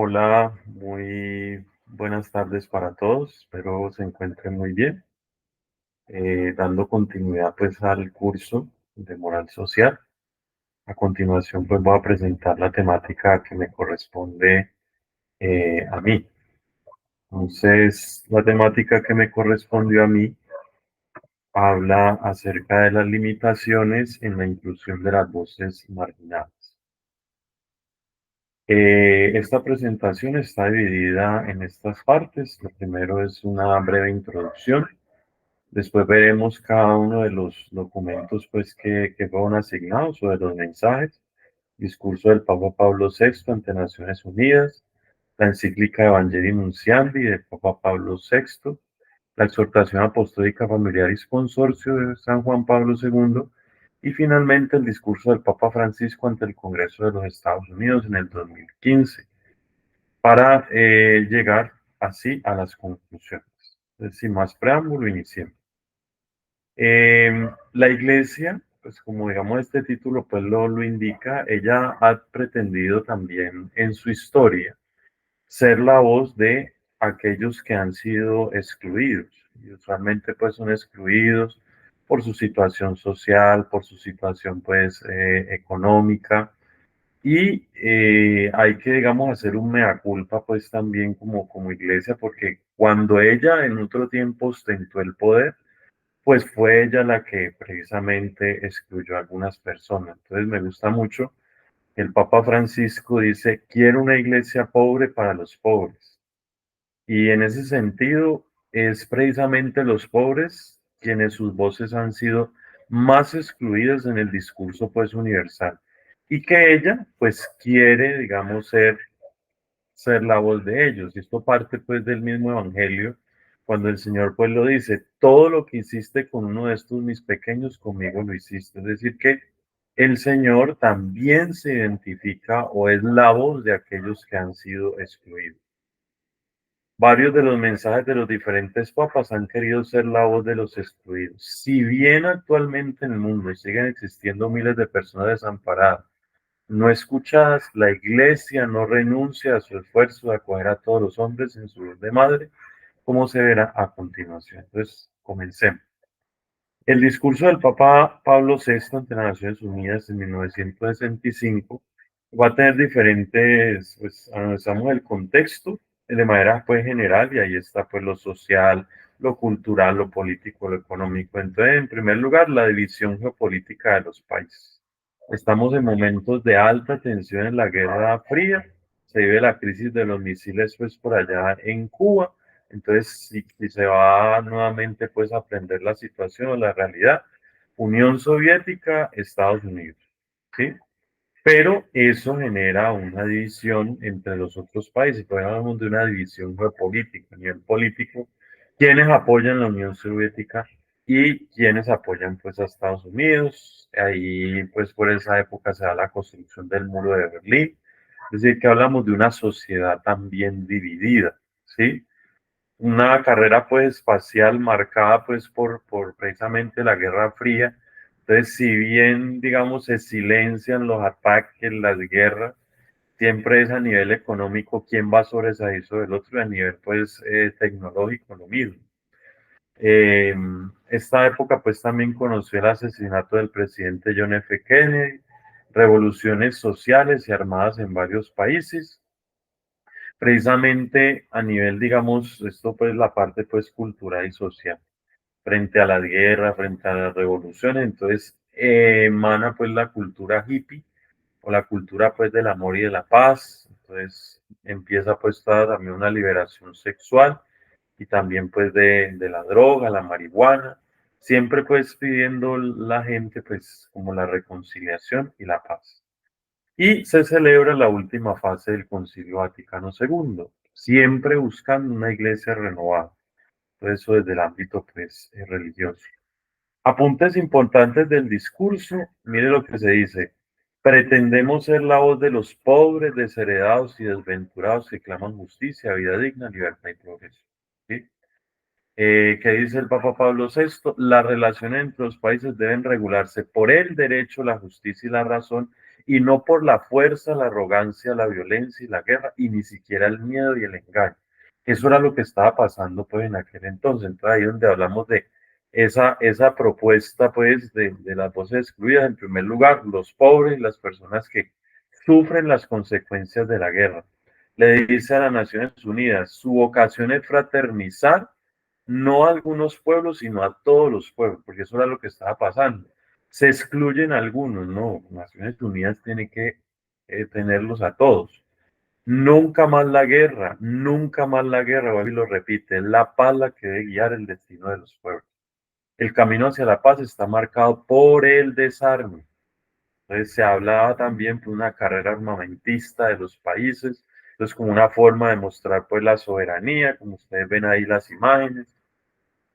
Hola, muy buenas tardes para todos. Espero se encuentren muy bien. Dando continuidad pues al curso de moral social. A continuación pues voy a presentar la temática que me corresponde a mí. Entonces, la temática que me correspondió a mí habla acerca de las limitaciones en la inclusión de las voces marginadas. Esta presentación está dividida en estas partes. Lo primero es una breve introducción. Después veremos cada uno de los documentos pues, que fueron asignados o de los mensajes. Discurso del Papa Pablo VI ante Naciones Unidas, la encíclica Evangelii Nunciandi del Papa Pablo VI, la exhortación apostólica Familiaris Consortio de San Juan Pablo II y finalmente el discurso del Papa Francisco ante el Congreso de los Estados Unidos en el 2015 para llegar así a las conclusiones. Entonces, sin más preámbulo, iniciemos. La iglesia, pues como digamos este título pues lo indica, ella ha pretendido también en su historia ser la voz de aquellos que han sido excluidos. Y usualmente pues son excluidos por su situación social, por su situación pues económica. Y hay que, digamos, hacer un mea culpa pues también como iglesia, porque cuando ella en otro tiempo ostentó el poder, pues fue ella la que precisamente excluyó a algunas personas. Entonces me gusta mucho. El Papa Francisco dice, quiero una iglesia pobre para los pobres. Y en ese sentido es precisamente los pobres quienes sus voces han sido más excluidas en el discurso pues universal. Y que ella pues quiere, digamos, ser la voz de ellos. Y esto parte pues del mismo evangelio, cuando el Señor pues lo dice, todo lo que hiciste con uno de estos mis pequeños, conmigo lo hiciste. Es decir, que el Señor también se identifica o es la voz de aquellos que han sido excluidos. Varios de los mensajes de los diferentes papas han querido ser la voz de los excluidos. Si bien actualmente en el mundo siguen existiendo miles de personas desamparadas, no escuchadas, la Iglesia no renuncia a su esfuerzo de acoger a todos los hombres en su rol de madre, como se verá a continuación. Entonces, comencemos. El discurso del Papa Pablo VI ante las Naciones Unidas en 1965 va a tener diferentes, pues analizamos el contexto de manera pues general y ahí está pues lo social, lo cultural, lo político, lo económico. Entonces, en primer lugar, la división geopolítica de los países. Estamos en momentos de alta tensión en la Guerra Fría. Se vive la crisis de los misiles pues por allá en Cuba. Entonces, si se va nuevamente pues a aprender la situación o la realidad, Unión Soviética, Estados Unidos, ¿sí? Pero eso genera una división entre los otros países. Por ejemplo, hablamos de una división geopolítica, a nivel político, quienes apoyan la Unión Soviética y quienes apoyan pues a Estados Unidos. Ahí pues por esa época se da la construcción del muro de Berlín. Es decir, que hablamos de una sociedad también dividida, ¿sí? Una carrera pues espacial marcada pues por precisamente la Guerra Fría. Entonces, si bien, digamos, se silencian los ataques, las guerras, siempre es a nivel económico quién va a sobresalir sobre el otro y a nivel pues tecnológico lo mismo. Eh, Esta época pues también conoció el asesinato del presidente John F. Kennedy, revoluciones sociales y armadas en varios países, precisamente a nivel, digamos, esto pues la parte pues cultural y social, frente a las guerras, frente a las revoluciones, entonces emana pues la cultura hippie o la cultura pues del amor y de la paz, entonces empieza pues toda también una liberación sexual y también pues de la droga, la marihuana, siempre pues pidiendo la gente pues como la reconciliación y la paz. Y se celebra la última fase del Concilio Vaticano II, siempre buscando una iglesia renovada. Todo eso desde el ámbito pues, religioso. Apuntes importantes del discurso, mire lo que se dice. Pretendemos ser la voz de los pobres, desheredados y desventurados que claman justicia, vida digna, libertad y progreso. ¿Sí? ¿Qué dice el Papa Pablo VI? Las relaciones entre los países deben regularse por el derecho, la justicia y la razón y no por la fuerza, la arrogancia, la violencia y la guerra, y ni siquiera el miedo y el engaño. Eso era lo que estaba pasando pues en aquel entonces. Entonces ahí donde hablamos de esa propuesta pues de las voces excluidas, en primer lugar, los pobres y las personas que sufren las consecuencias de la guerra. Le dice a las Naciones Unidas, su vocación es fraternizar no a algunos pueblos, sino a todos los pueblos, porque eso era lo que estaba pasando. Se excluyen algunos, no, Naciones Unidas tiene que tenerlos a todos. Nunca más la guerra, nunca más la guerra, Babi lo repite, es la paz la que debe guiar el destino de los pueblos. El camino hacia la paz está marcado por el desarme. Entonces se hablaba también de una carrera armamentista de los países, entonces como una forma de mostrar pues la soberanía, como ustedes ven ahí las imágenes.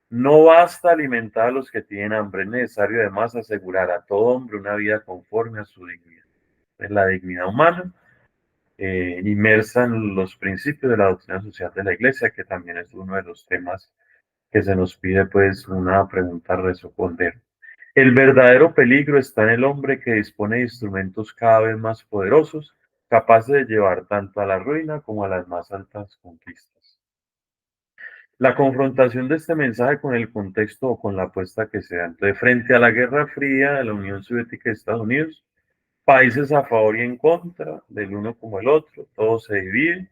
No basta alimentar a los que tienen hambre, es necesario además asegurar a todo hombre una vida conforme a su dignidad. Es la dignidad humana, inmersa en los principios de la doctrina social de la Iglesia, que también es uno de los temas que se nos pide pues una pregunta a responder. El verdadero peligro está en el hombre que dispone de instrumentos cada vez más poderosos, capaces de llevar tanto a la ruina como a las más altas conquistas. La confrontación de este mensaje con el contexto o con la apuesta que se da. Entonces, frente a la Guerra Fría de la Unión Soviética y Estados Unidos, países a favor y en contra, del uno como el otro, todo se divide.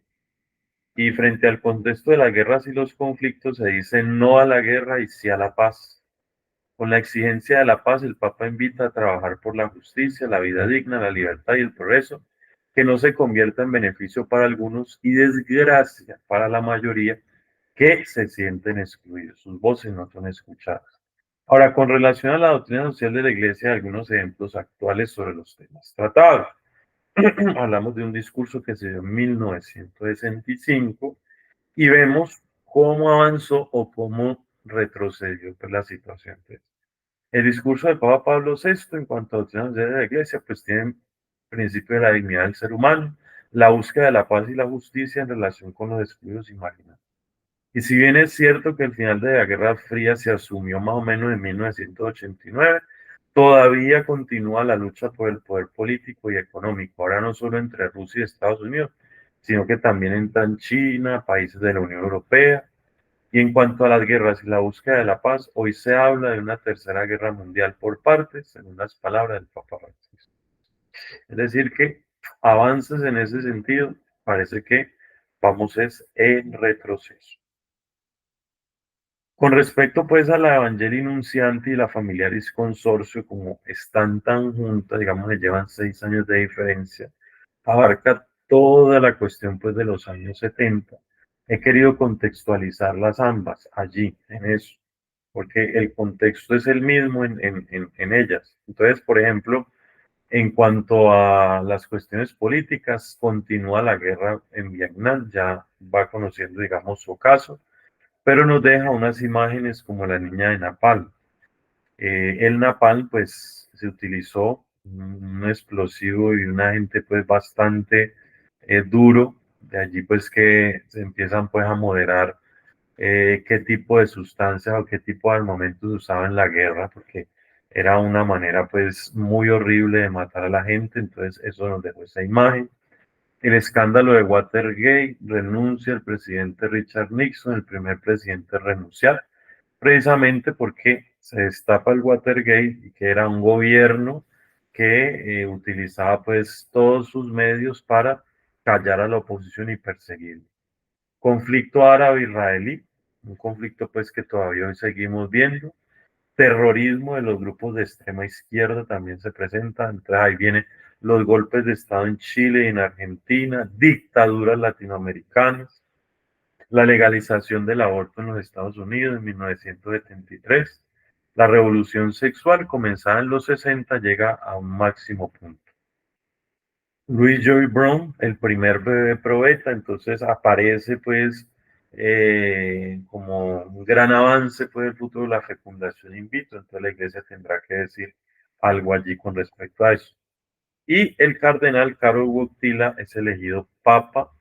Y frente al contexto de las guerras y los conflictos, se dice no a la guerra y sí a la paz. Con la exigencia de la paz, el Papa invita a trabajar por la justicia, la vida digna, la libertad y el progreso, que no se convierta en beneficio para algunos y desgracia para la mayoría que se sienten excluidos, sus voces no son escuchadas. Ahora, con relación a la doctrina social de la Iglesia, hay algunos ejemplos actuales sobre los temas tratados. Hablamos de un discurso que se dio en 1965 y vemos cómo avanzó o cómo retrocedió pues, la situación. El discurso del Papa Pablo VI en cuanto a doctrina social de la Iglesia, pues tiene principio de la dignidad del ser humano, la búsqueda de la paz y la justicia en relación con los excluidos y marginados. Y si bien es cierto que el final de la Guerra Fría se asumió más o menos en 1989, todavía continúa la lucha por el poder político y económico, ahora no solo entre Rusia y Estados Unidos, sino que también entran China, países de la Unión Europea. Y en cuanto a las guerras y la búsqueda de la paz, hoy se habla de una tercera guerra mundial por partes, según las palabras del Papa Francisco. Es decir, que avances en ese sentido, parece que vamos es en retroceso. Con respecto pues a la Evangelii Nuncianti y la Familiaris Consorcio, como están tan juntas, digamos que llevan 6 años de diferencia, abarca toda la cuestión pues de los años 70. He querido contextualizarlas ambas allí, en eso, porque el contexto es el mismo en ellas. Entonces, por ejemplo, en cuanto a las cuestiones políticas, continúa la guerra en Vietnam, ya va conociendo, digamos, su caso, pero nos deja unas imágenes como la niña de Napalm. El Napalm, pues, se utilizó un explosivo y un agente, pues, bastante duro. De allí, pues, que se empiezan, pues, a moderar qué tipo de sustancias o qué tipo de armamentos se usaba en la guerra, porque era una manera, pues, muy horrible de matar a la gente. Entonces, eso nos dejó esa imagen. El escándalo de Watergate, renuncia el presidente Richard Nixon, el primer presidente a renunciar, precisamente porque se destapa el Watergate y que era un gobierno que utilizaba pues todos sus medios para callar a la oposición y perseguir. Conflicto árabe-israelí, un conflicto pues que todavía hoy seguimos viendo. Terrorismo de los grupos de extrema izquierda también se presenta. Entonces ahí vienen los golpes de Estado en Chile y en Argentina, dictaduras latinoamericanas, la legalización del aborto en los Estados Unidos en 1973, la revolución sexual comenzada en los 60 llega a un máximo punto. Louis Joy Brown, el primer bebé probeta, entonces aparece pues como un gran avance pues el futuro de la fecundación in vitro, entonces la iglesia tendrá que decir algo allí con respecto a eso. Y el cardenal Karol Wojtyla es elegido papa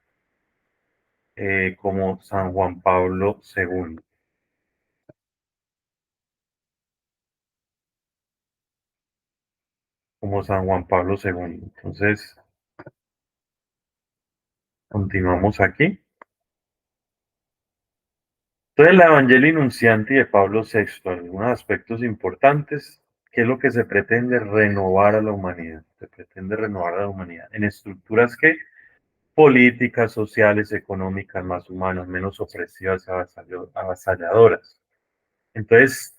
como San Juan Pablo II. como San Juan Pablo II. Entonces, continuamos aquí. Entonces, la Evangelii Nuncianti de Pablo VI, algunos aspectos importantes, ¿qué es lo que se pretende? Renovar a la humanidad. Se pretende renovar a la humanidad en estructuras que políticas, sociales, económicas, más humanas, menos opresivas, avasalladoras. Entonces,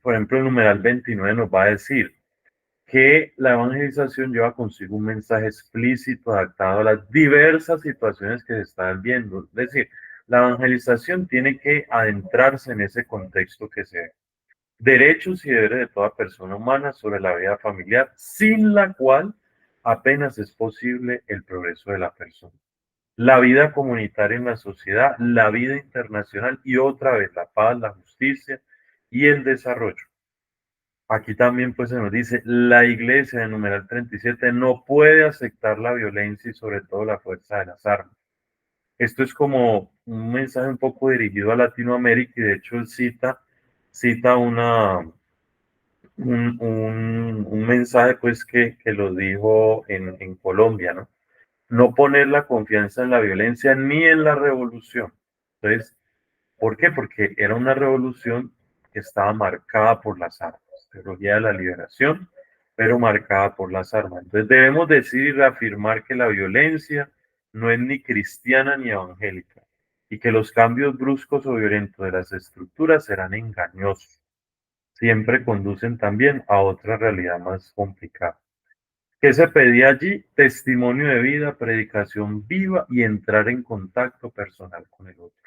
por ejemplo, el numeral 29 nos va a decir que la evangelización lleva consigo un mensaje explícito adaptado a las diversas situaciones que se están viendo. Es decir, la evangelización tiene que adentrarse en ese contexto que se ve. Derechos y deberes de toda persona humana sobre la vida familiar, sin la cual apenas es posible el progreso de la persona. La vida comunitaria en la sociedad, la vida internacional y otra vez la paz, la justicia y el desarrollo. Aquí también pues se nos dice, la iglesia en numeral 37 no puede aceptar la violencia y sobre todo la fuerza de las armas. Esto es como un mensaje un poco dirigido a Latinoamérica y de hecho él cita un mensaje pues que lo dijo en Colombia, ¿no? No poner la confianza en la violencia ni en la revolución. Entonces, ¿por qué? Porque era una revolución que estaba marcada por las armas, teología de la liberación, pero marcada por las armas. Entonces debemos decir y reafirmar que la violencia no es ni cristiana ni evangélica y que los cambios bruscos o violentos de las estructuras serán engañosos. Siempre conducen también a otra realidad más complicada. ¿Qué se pedía allí? Testimonio de vida, predicación viva y entrar en contacto personal con el otro.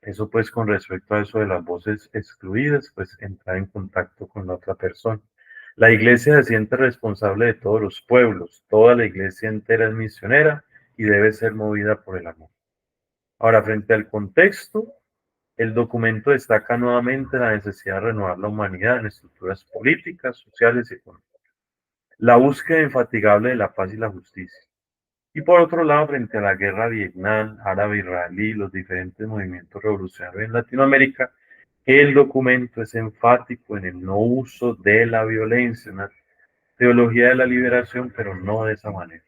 Eso pues con respecto a eso de las voces excluidas, pues entrar en contacto con la otra persona. La iglesia se siente responsable de todos los pueblos, toda la iglesia entera es misionera y debe ser movida por el amor. Ahora, frente al contexto, el documento destaca nuevamente la necesidad de renovar la humanidad en estructuras políticas, sociales y económicas. La búsqueda infatigable de la paz y la justicia. Y por otro lado, frente a la guerra Vietnam, árabe-israelí, los diferentes movimientos revolucionarios en Latinoamérica, el documento es enfático en el no uso de la violencia, una teología de la liberación, pero no de esa manera.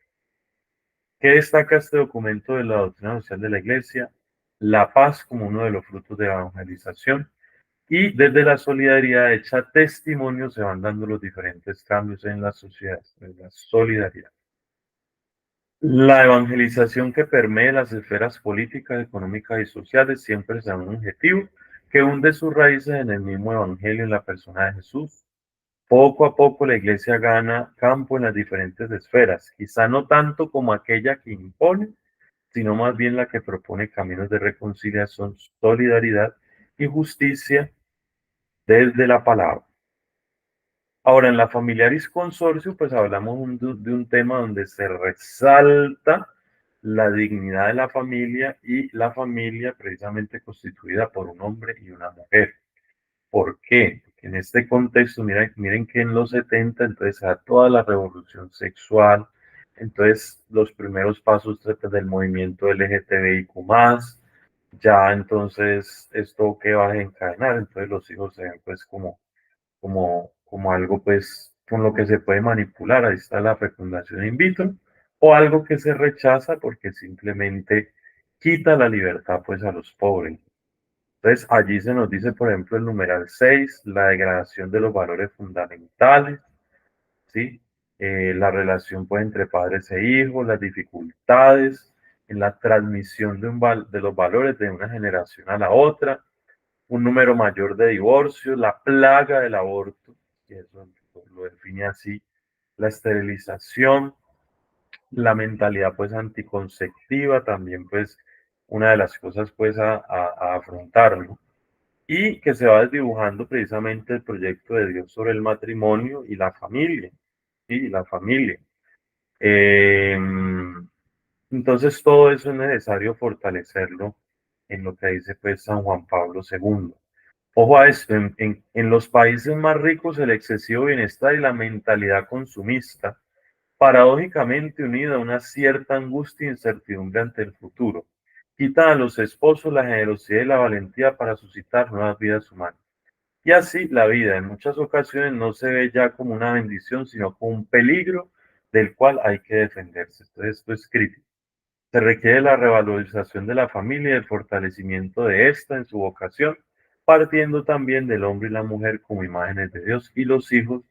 ¿Qué destaca este documento de la doctrina social de la Iglesia? La paz como uno de los frutos de la evangelización y desde la solidaridad hecha testimonio se van dando los diferentes cambios en la sociedad, en la solidaridad. La evangelización que permea las esferas políticas, económicas y sociales siempre será un objetivo que hunde sus raíces en el mismo evangelio, en la persona de Jesús. Poco a poco la iglesia gana campo en las diferentes esferas, quizá no tanto como aquella que impone, sino más bien la que propone caminos de reconciliación, solidaridad y justicia desde la palabra. Ahora, en la Familiaris Consorcio, pues hablamos de un tema donde se resalta la dignidad de la familia y la familia precisamente constituida por un hombre y una mujer. ¿Por qué? Porque en este contexto, miren que en los 70 entonces se da toda la revolución sexual, entonces los primeros pasos del movimiento LGTBIQ+, ya entonces esto que va a desencadenar, entonces los hijos se ven pues como algo pues con lo que se puede manipular, ahí está la fecundación in vitro, o algo que se rechaza porque simplemente quita la libertad pues a los pobres. Entonces allí se nos dice, por ejemplo, el numeral 6 la degradación de los valores fundamentales, ¿sí? La relación pues entre padres e hijos, las dificultades en la transmisión de los valores de una generación a la otra, un número mayor de divorcios, la plaga del aborto, y eso lo define así, la esterilización, la mentalidad pues anticonceptiva, también pues una de las cosas pues a afrontar, ¿no? Y que se va desdibujando precisamente el proyecto de Dios sobre el matrimonio y la familia, ¿sí? La familia. Eh, entonces todo eso es necesario fortalecerlo en lo que dice pues San Juan Pablo II. Ojo a esto, en los países más ricos el excesivo bienestar y la mentalidad consumista, paradójicamente unida a una cierta angustia e incertidumbre ante el futuro, quitan a los esposos la generosidad y la valentía para suscitar nuevas vidas humanas. Y así la vida en muchas ocasiones no se ve ya como una bendición, sino como un peligro del cual hay que defenderse. Entonces, esto es crítico. Se requiere la revalorización de la familia y el fortalecimiento de esta en su vocación, partiendo también del hombre y la mujer como imágenes de Dios y los hijos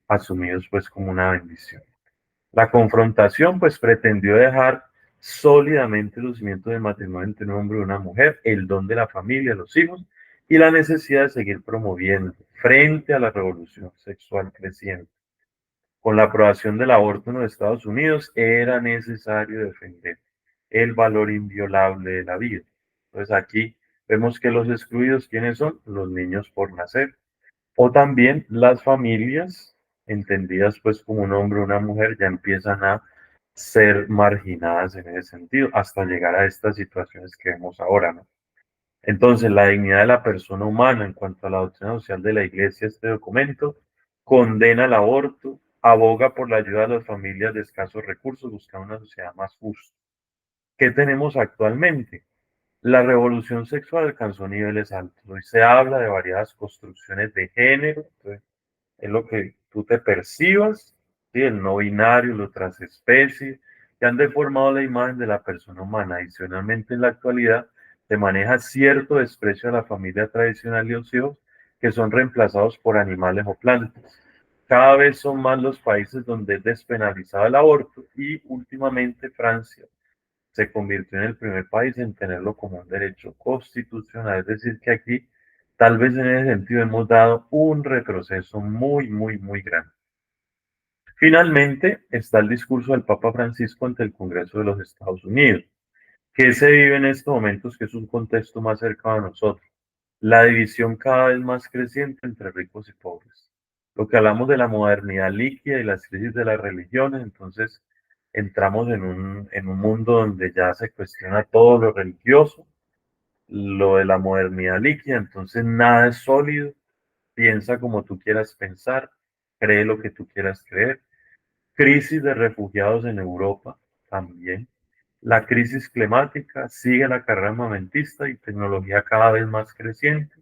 asumidos pues como una bendición. La confrontación pues pretendió dejar sólidamente los cimientos del matrimonio entre un hombre y una mujer, el don de la familia, los hijos y la necesidad de seguir promoviendo frente a la revolución sexual creciente. Con la aprobación del aborto en los Estados Unidos era necesario defender el valor inviolable de la vida. Entonces aquí vemos que los excluidos, ¿quiénes son? Los niños por nacer. O también las familias, entendidas pues como un hombre o una mujer, ya empiezan a ser marginadas en ese sentido, hasta llegar a estas situaciones que vemos ahora, ¿no? Entonces, la dignidad de la persona humana en cuanto a la doctrina social de la Iglesia, este documento condena el aborto, aboga por la ayuda de las familias de escasos recursos, buscando una sociedad más justa. ¿Qué tenemos actualmente? La revolución sexual alcanzó niveles altos. Hoy se habla de variadas construcciones de género, entonces, es lo que tú te percibas, ¿sí? El no binario, lo transespecie, que han deformado la imagen de la persona humana. Adicionalmente, en la actualidad, se maneja cierto desprecio a la familia tradicional y los hijos, que son reemplazados por animales o plantas. Cada vez son más los países donde es despenalizado el aborto y últimamente Francia se convirtió en el primer país en tenerlo como un derecho constitucional. Es decir, que aquí tal vez en ese sentido hemos dado un retroceso muy, muy, muy grande. Finalmente está el discurso del Papa Francisco ante el Congreso de los Estados Unidos. ¿Qué se vive en estos momentos, que es un contexto más cercano a nosotros? La división cada vez más creciente entre ricos y pobres. Lo que hablamos de la modernidad líquida y las crisis de las religiones, entonces entramos en un mundo donde ya se cuestiona todo lo religioso, lo de la modernidad líquida, entonces nada es sólido, piensa como tú quieras pensar, cree lo que tú quieras creer. Crisis de refugiados en Europa también. La crisis climática sigue la carrera armamentista y tecnología cada vez más creciente.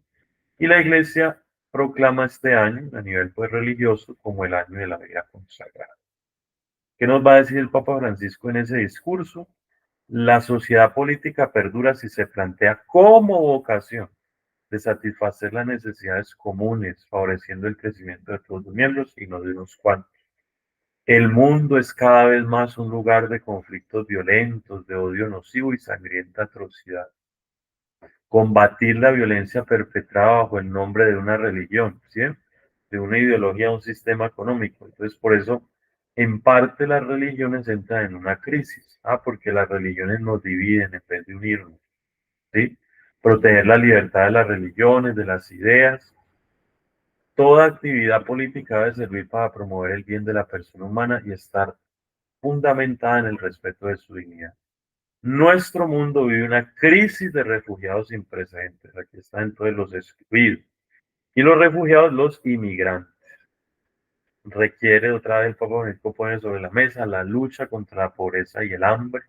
Y la Iglesia proclama este año, a nivel pues religioso, como el año de la vida consagrada. ¿Qué nos va a decir el Papa Francisco en ese discurso? La sociedad política perdura si se plantea como vocación de satisfacer las necesidades comunes, favoreciendo el crecimiento de todos los miembros y no de unos cuantos. El mundo es cada vez más un lugar de conflictos violentos, de odio nocivo y sangrienta atrocidad. Combatir la violencia perpetrada bajo el nombre de una religión, ¿sí? De una ideología, un sistema económico. Entonces, por eso, en parte las religiones entran en una crisis, porque las religiones nos dividen en vez de unirnos, ¿sí? Proteger la libertad de las religiones, de las ideas. Toda actividad política debe servir para promover el bien de la persona humana y estar fundamentada en el respeto de su dignidad. Nuestro mundo vive una crisis de refugiados sin precedentes. Aquí están entonces los excluidos. Y los refugiados, los inmigrantes. Requiere otra vez el Papa Francisco pone sobre la mesa la lucha contra la pobreza y el hambre.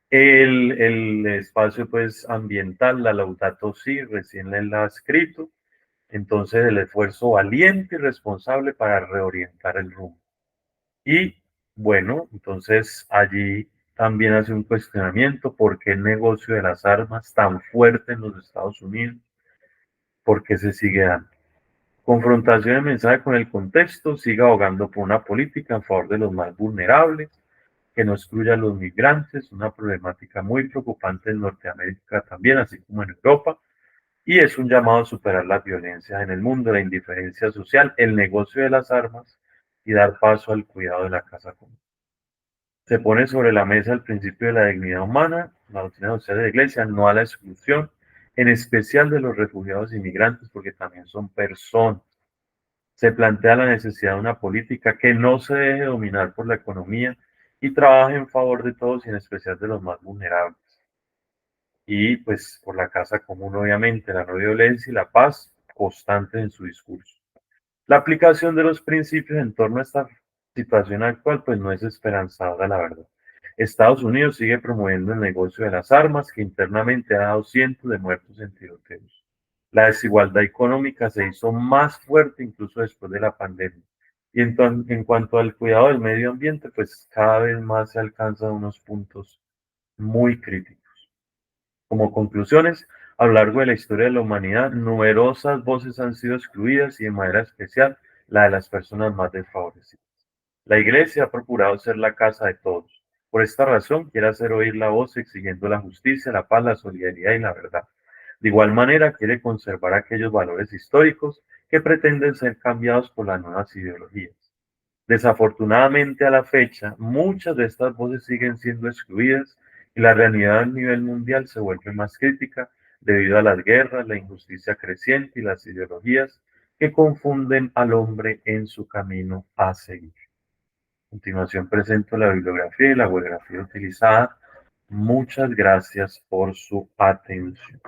El espacio pues ambiental, la Laudato Si, recién él la ha escrito. Entonces el esfuerzo valiente y responsable para reorientar el rumbo. Y bueno, entonces allí también hace un cuestionamiento: ¿por qué el negocio de las armas tan fuerte en los Estados Unidos? ¿Por qué se sigue dando? Confrontación de mensaje con el contexto, sigue abogando por una política en favor de los más vulnerables, que no excluya a los migrantes, una problemática muy preocupante en Norteamérica también, así como en Europa, y es un llamado a superar las violencias en el mundo, la indiferencia social, el negocio de las armas y dar paso al cuidado de la casa común. Se pone sobre la mesa el principio de la dignidad humana, la doctrina social de la Iglesia, no a la exclusión, en especial de los refugiados y migrantes, porque también son personas. Se plantea la necesidad de una política que no se deje dominar por la economía y trabaje en favor de todos y en especial de los más vulnerables. Y pues por la casa común, obviamente, la no violencia y la paz constante en su discurso. La aplicación de los principios en torno a esta situación actual pues no es esperanzadora, la verdad. Estados Unidos sigue promoviendo el negocio de las armas, que internamente ha dado cientos de muertos en tiroteos. La desigualdad económica se hizo más fuerte incluso después de la pandemia. Y en cuanto al cuidado del medio ambiente, pues cada vez más se alcanzan unos puntos muy críticos. Como conclusiones, a lo largo de la historia de la humanidad, numerosas voces han sido excluidas y de manera especial la de las personas más desfavorecidas. La Iglesia ha procurado ser la casa de todos. Por esta razón, quiere hacer oír la voz exigiendo la justicia, la paz, la solidaridad y la verdad. De igual manera, quiere conservar aquellos valores históricos que pretenden ser cambiados por las nuevas ideologías. Desafortunadamente, a la fecha, muchas de estas voces siguen siendo excluidas y la realidad a nivel mundial se vuelve más crítica debido a las guerras, la injusticia creciente y las ideologías que confunden al hombre en su camino a seguir. A continuación presento la bibliografía y la bibliografía utilizada. Muchas gracias por su atención.